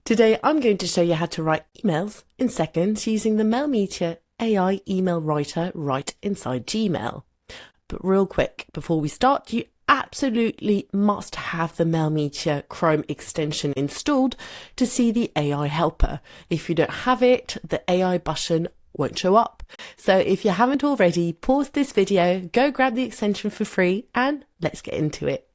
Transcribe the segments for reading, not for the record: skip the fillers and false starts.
Today I'm going to show you how to write emails in seconds using the Mailmeter AI email writer right inside Gmail. But real quick, before we start, you absolutely must have the Mailmeter Chrome extension installed to see the AI helper. If you don't have it, the AI button won't show up. So if you haven't already, pause this video, go grab the extension for free, and let's get into it.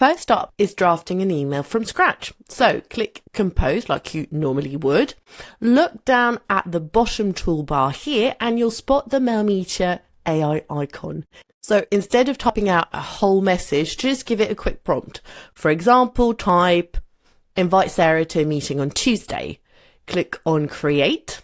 First up is drafting an email from scratch. So click Compose like you normally would. Look down at the bottom toolbar here and you'll spot the Mailmeter AI icon. So instead of typing out a whole message, just give it a quick prompt. For example, type, invite Sarah to a meeting on Tuesday. Click on Create.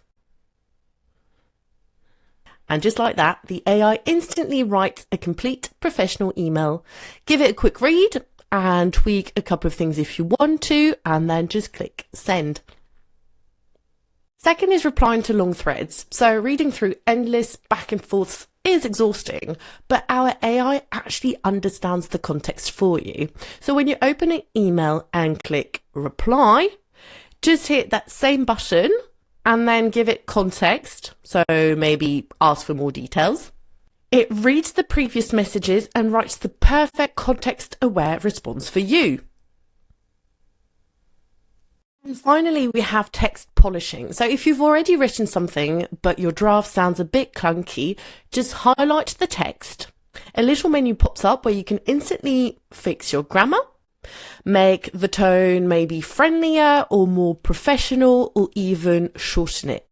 And just like that, the AI instantly writes a complete professional email. Give it a quick read and tweak a couple of things if you want to, and then just click send. Second is replying to long threads. So reading through endless back and forth is exhausting, but our AI actually understands the context for you. So when you open an email and click reply, just hit that same button and then give it context. So maybe ask for more details. It reads the previous messages and writes the perfect context-aware response for you. And finally, we have text polishing. So if you've already written something, but your draft sounds a bit clunky, just highlight the text. A little menu pops up where you can instantly fix your grammar, make the tone maybe friendlier or more professional, or even shorten it.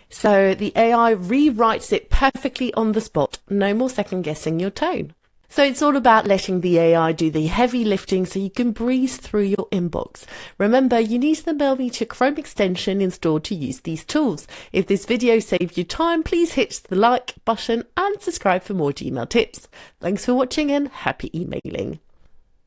So the AI rewrites it perfectly on the spot, no more second guessing your tone. So it's all about letting the AI do the heavy lifting so you can breeze through your inbox. Remember, you need the Mailmeter Chrome extension installed to use these tools. If this video saved you time, please hit the like button and subscribe for more Gmail tips. Thanks for watching and happy emailing.